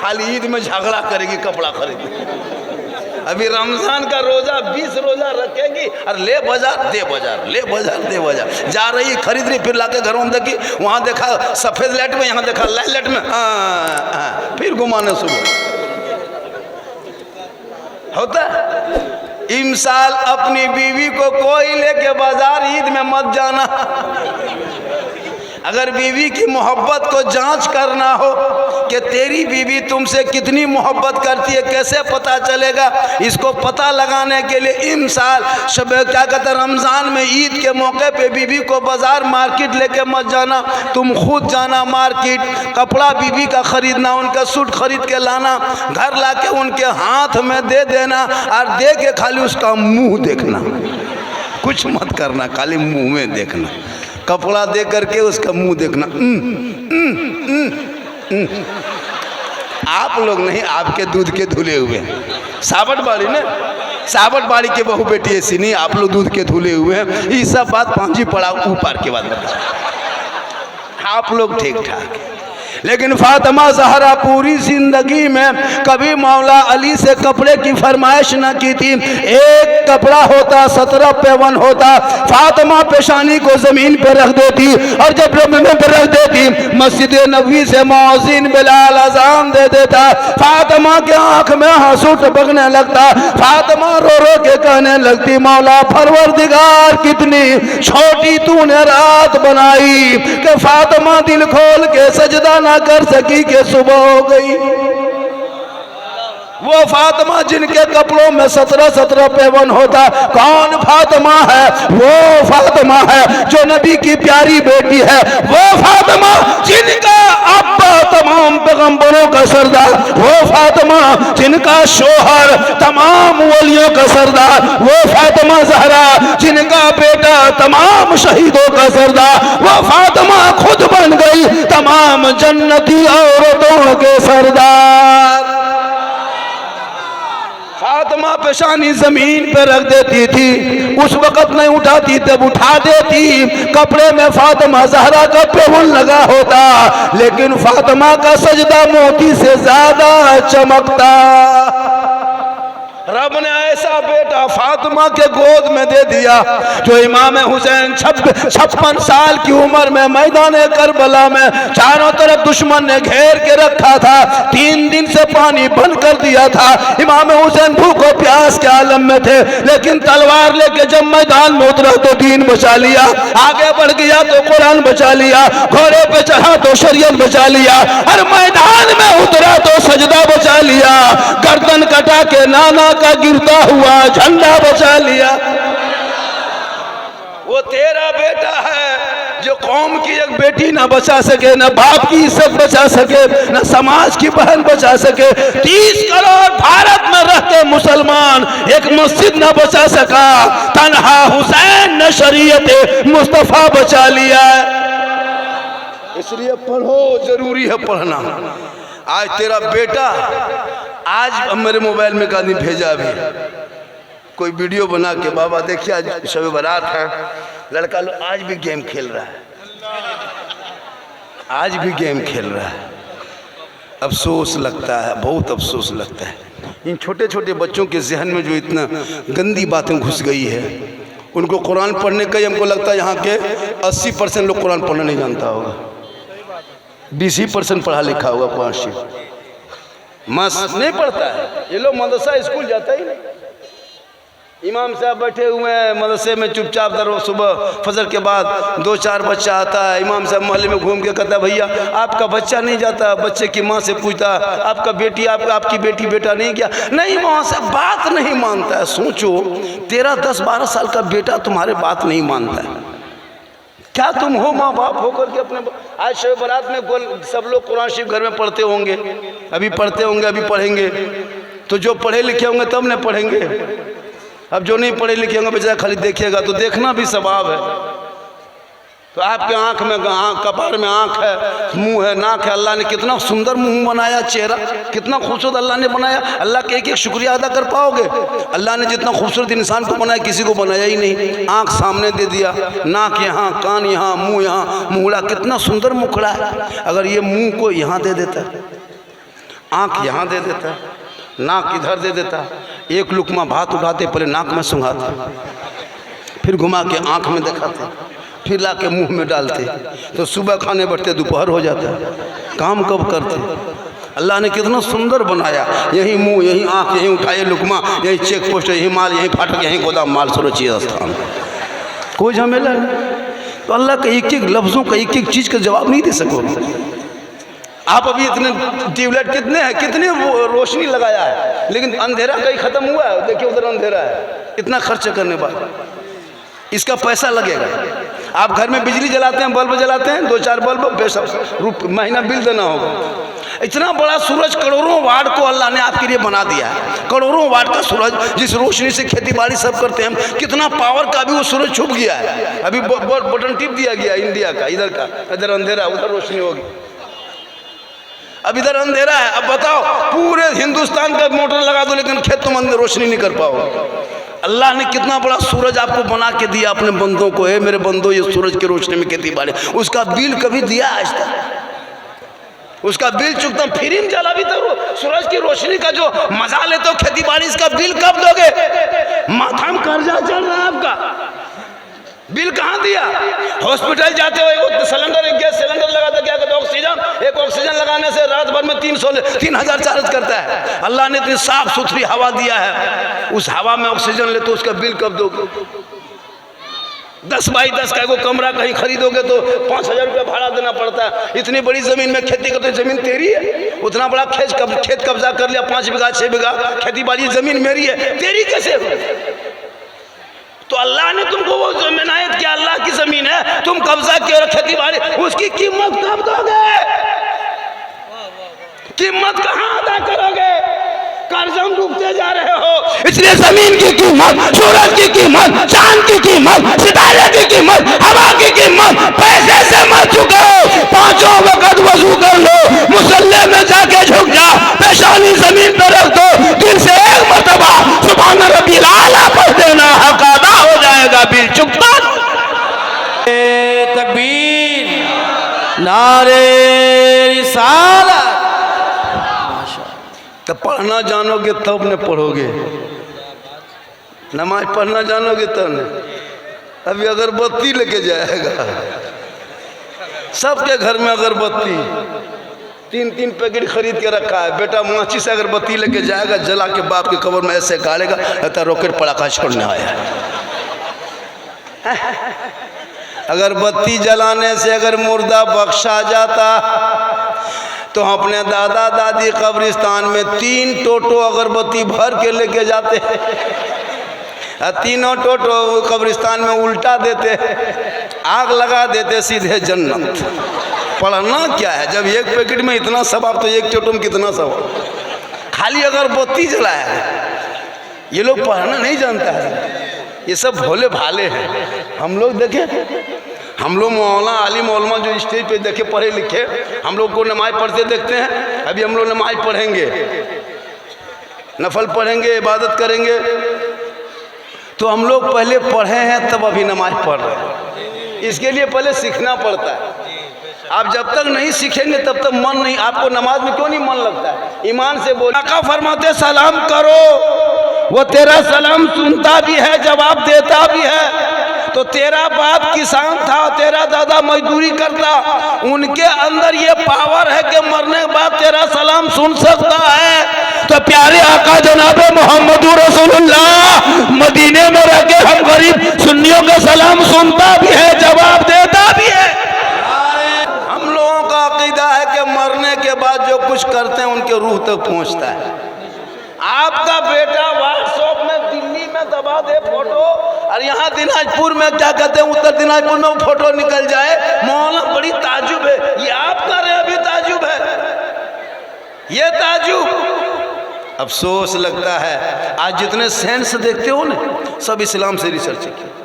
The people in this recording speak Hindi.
खाली ईद में झगड़ा करेगी कपड़ा खरीदने। अभी रमजान का रोजा 20 रोजा रखेगी और ले बाजार दे बाजार, ले बाजार दे बाजार, जा रही खरीद रही, फिर लाके घरों में देखी वहाँ देखा सफेद लाइट में, यहाँ देखा लाल लाइट में, फिर घुमाने शुरू होता है। इमसाल अपनी बीवी को कोई लेके बाजार ईद में मत जाना। अगर बीवी की मोहब्बत को जांच करना हो कि तेरी बीवी तुमसे कितनी मोहब्बत करती है, कैसे पता चलेगा? इसको पता लगाने के लिए इमसाल क्या कहते हैं, रमज़ान में ईद के मौके पे बीवी को बाज़ार मार्केट लेके मत जाना, तुम खुद जाना मार्केट, कपड़ा बीवी का ख़रीदना, उनका सूट खरीद के लाना, घर लाके उनके हाथ में दे देना और दे के खाली उसका मुँह देखना, कुछ मत करना, खाली मुँह में देखना, कपड़ा दे करके उसका मुंह देखना। आप लोग नहीं, आपके दूध के धुले हुए सावट बाड़ी ने, सावट बाड़ी के बहू बेटी ऐसी नहीं, आप लोग दूध के धुले हुए हैं। ये सब बात पांची पड़ा ऊपर के बाद बता, आप लोग ठीक ठाक। लेकिन फातिमा ज़हरा पूरी जिंदगी में कभी मौला अली से कपड़े की फरमाइश न की थी। एक कपड़ा होता 17 पेवन होता, फातिमा पेशानी को जमीन पर रख देती और जब जमीन पर रख देती मस्जिद नबवी से मौज़िन बिलाल अज़ान दे देता, फातिमा के आंख में आंसू टपकने लगता, फातिमा रो रो के कहने लगती, मौला परवरदिगार कितनी छोटी तूने रात बनाई कि फातिमा दिल खोल के सजदा ना कर सकी कि सुबह हो गई। वो फातिमा जिनके कपड़ों में 17 पेवन होता, कौन फातिमा है? वो फातिमा है जो नबी की प्यारी बेटी है, वो फातिमा जिनका अब्बा तमाम पैगंबरों का सरदार, वो फातिमा जिनका शोहर तमाम वलियों का सरदार, वो फातिमा ज़हरा जिनका बेटा तमाम शहीदों का सरदार, वो फातिमा खुद बन गई तमाम जन्नती औरतों के सरदार। फातिमा पेशानी जमीन पे रख देती थी, उस वक्त नहीं उठाती, तब उठा देती, कपड़े में फातिमा ज़हरा का पेवन लगा होता, लेकिन फातिमा का सजदा मोती से ज्यादा चमकता। रब ने ऐसा बेटा फातिमा के गोद में दे दिया जो इमाम हुसैन 56 साल की उम्र में मैदान करबला में चारों तरफ दुश्मन ने घेर के रखा था, 3 दिन से पानी बंद कर दिया था, इमाम हुसैन भूखो प्यास के आलम में थे, लेकिन तलवार लेके जब मैदान में उतरा तो दीन बचा लिया, आगे बढ़ गया तो कुरान बचा लिया, घोड़े पे चढ़ा तो शरीयत बचा लिया, हर मैदान में उतरा तो सजदा बचा लिया, गर्दन कटा के नाना का गिरता हुआ झंडा बचा लिया। वो तेरा बेटा है जो कौम की एक बेटी ना बचा सके, ना बाप की इज्जत बचा सके, ना समाज की बहन बचा सके, 30 करोड़ भारत में रहते मुसलमान एक मस्जिद ना बचा सका, तन्हा हुसैन ने शरीयत मुस्तफा बचा लिया। इसलिए पढ़ो, जरूरी है पढ़ना। आज तेरा बेटा, आज मेरे मोबाइल में एक आदमी भेजा, अभी कोई वीडियो बना के, बाबा देखिए आज शब बारात है, लड़का लोग आज भी गेम खेल रहा है, आज भी गेम खेल रहा है। अफसोस लगता है, बहुत अफसोस लगता है। इन छोटे छोटे बच्चों के जहन में जो इतना गंदी बातें घुस गई है, उनको कुरान पढ़ने का ही हमको लगता है यहाँ के 80% लोग कुरान पढ़ना नहीं जानता होगा, 20% पढ़ा लिखा होगा, कुरान मस्त नहीं पढ़ता है। ये लोग मदरसा स्कूल जाता ही नहीं। इमाम साहब बैठे हुए हैं मदरसे में चुपचाप, दर सुबह फजर के बाद 2-4 बच्चा आता है, इमाम साहब मोहल्ले में घूम के कहता है, भैया आपका बच्चा नहीं जाता? बच्चे की माँ से पूछता, आपका बेटी, आपकी बेटी बेटा नहीं गया? नहीं, वहाँ से बात नहीं मानता है। सोचो 13-10-12 साल का बेटा तुम्हारे बात नहीं मानता है, क्या तुम हो माँ बाप होकर के अपने? आज शब बारात में सब लोग कुरान शरीफ घर में पढ़ते होंगे, अभी पढ़ते होंगे, अभी पढ़ेंगे, तो जो पढ़े लिखे होंगे तब न पढ़ेंगे। अब जो नहीं पढ़े लिखे होंगे बेचारा खाली देखिएगा, तो देखना भी सवाब है। तो आपके आँख में कपार में आँख है, मुंह है, नाक है, अल्लाह ने कितना सुंदर मुंह बनाया, चेहरा कितना खूबसूरत अल्लाह ने बनाया। अल्लाह के एक शुक्रिया अदा कर पाओगे? अल्लाह ने जितना खूबसूरत इंसान को बनाया किसी को बनाया ही नहीं। आँख सामने दे दिया, नाक यहाँ, कान यहाँ, मुँह यहाँ, मुहड़ा कितना सुंदर मुखड़ा है। अगर ये मुँह को यहाँ दे देता आँख यहाँ दे देता, नाक इधर दे देता, एक लुकमा भात उठाते पहले नाक में सूंघाते, फिर घुमा के आँख में दिखाते, फिर ला के मुँह में डालते, तो सुबह खाने बैठते दोपहर हो जाता। काम कब करते? अल्लाह ने कितना सुंदर बनाया, यही मुंह, यही आँख, यही उठाए लुकमा, यही चेक पोस्ट, यही माल, यही फाटक, यही गोदाम माल सुरक्षित स्थान, कोई झमेला नहीं। तो अल्लाह के एक एक लफ्ज़ों का एक एक चीज़ का जवाब नहीं दे सकोगे आप। अभी इतने ट्यूबलाइट कितने हैं, कितनी रोशनी लगाया है, लेकिन अंधेरा कहीं ख़त्म हुआ है? देखिए उधर अंधेरा है, इतना खर्च करने बाद इसका पैसा लगेगा। आप घर में बिजली जलाते हैं, बल्ब जलाते हैं, 2-4 बल्ब महीना बिल देना होगा। इतना बड़ा सूरज, करोड़ों वाट को अल्लाह ने आपके लिए बना दिया है, करोड़ों वाट का सूरज, जिस रोशनी से खेती बाड़ी सब करते हैं। कितना पावर का भी वो सूरज छुप गया है। अभी बटन टिप दिया गया इंडिया का, इधर का, इधर अंधेरा, उधर रोशनी होगी। अब इधर अंधेरा है, अब बताओ पूरे हिंदुस्तान का मोटर लगा दो, लेकिन खेत तुम अंदर रोशनी नहीं कर पाओगे। अल्लाह ने कितना बड़ा सूरज आपको बना के दिया अपने बंदों को। मेरे बंदो, ये सूरज की रोशनी में खेती बाड़ी, उसका बिल कभी दिया आज तक? उसका बिल चुकता फ्री में जला भी तो सूरज की रोशनी का जो मजा लेते हो खेती बाड़ी, इसका बिल कब दोगे? माथा में कर्जा चल रहा है आपका, बिल कहाँ दिया? हॉस्पिटल जाते हो, एक सिलेंडर, एक गैस सिलेंडर लगाते, क्या कहते, ऑक्सीजन, एक ऑक्सीजन लगाने से रात भर में 3,000 चार्ज करता है। अल्लाह ने इतनी साफ सुथरी हवा दिया है, उस हवा में ऑक्सीजन ले तो उसका बिल कब दोगे? 10 बाई 10 का एक कमरा कहीं खरीदोगे तो 5,000 रुपया भाड़ा देना पड़ता है। इतनी बड़ी जमीन में खेती करते, जमीन तेरी है, उतना बड़ा खेत कब्जा कर लिया, 5 बीघा 6 बीघा खेती बाड़ी, जमीन मेरी है, तेरी कैसे हो? तो अल्लाह ने तुमको वो जमीन आयत किया, अल्लाह की जमीन है, तुम कब्जा किए, खेती बाड़ी, उसकी कीमत कब दोगे? कीमत कहाँ अदा करोगे? कर्जा में डूबते जा रहे हो। इसलिए जमीन की कीमत, सूरज की कीमत, चांद की कीमत, सितारे की कीमत, हवा की कीमत पैसे से मत चुको। 5 वक्त वजू कर लो, मुसल्ले में जाके झुक जा, पेशानी जमीन पर रख दो, दिल से एक मरतबा सुभान रब्बिल आला पढ़ देना, हक अदा हो जाएगा, बिल चुकता। तकबीर, नारे रिसालत। तो पढ़ना जानोगे तब न पढ़ोगे, नमाज पढ़ना जानोगे तब न। अभी अगरबत्ती लेके जाएगा, सबके घर में अगरबत्ती 3-3 पैकेट खरीद के रखा है। बेटा माची से अगरबत्ती लेके जाएगा, जला के बाप के कब्र में ऐसे गाड़ेगा, कहता रॉकेट पटाखा छोड़ने आया। अगरबत्ती जलाने से अगर मुर्दा बख्शा जाता तो अपने दादा दादी कब्रिस्तान में 3 टोटो अगरबत्ती भर के लेके जाते, तीनों टोटो कब्रिस्तान में उल्टा देते, आग लगा देते, सीधे जन्नत। पढ़ना क्या है जब एक पैकेट में इतना सवाब, तो एक टोटो में कितना सवाब? खाली अगरबत्ती जलाया है। ये लोग पढ़ना नहीं जानता है, ये सब भोले भाले हैं। हम लोग देखें, हम लोग मौलाना आलिम मौलमा जो स्टेज पे देखे पढ़े लिखे, हम लोग को नमाज पढ़ते देखते हैं। अभी हम लोग नमाज पढ़ेंगे, नफल पढ़ेंगे, इबादत करेंगे, तो हम लोग पहले पढ़े हैं तब अभी नमाज पढ़ रहे हैं। इसके लिए पहले सीखना पड़ता है। आप जब तक नहीं सीखेंगे तब तक मन नहीं, आपको नमाज में क्यों नहीं मन लगता है? ईमान से बोला का फरमाते सलाम करो, वो तेरा सलाम सुनता भी है, जवाब देता भी है। तो तेरा बाप किसान था, तेरा दादा मजदूरी करता, उनके अंदर ये पावर है कि मरने के बाद तेरा सलाम सुन सकता है। तो प्यारे आका जनाबे मोहम्मदुर रसूलुल्लाह मदीने में रह के हम गरीब सुन्नियों का सलाम सुनता भी है, जवाब देता भी है। हम लोगों का अकीदा है कि मरने के बाद जो कुछ करते हैं उनके रूह तक पहुंचता है। आपका बेटा व्हाट्सएप में दिल्ली में दबा दे फोटो, और यहाँ दिनाजपुर में क्या कहते हैं, उत्तर दिनाजपुर में वो फोटो निकल जाए, मौला बड़ी ताजुब है। ये आप कर रहे हैं, अभी ताजुब है, ये ताजुब। अफसोस लगता है आज जितने सेंस देखते हो ना, सब इस्लाम से रिसर्च किए।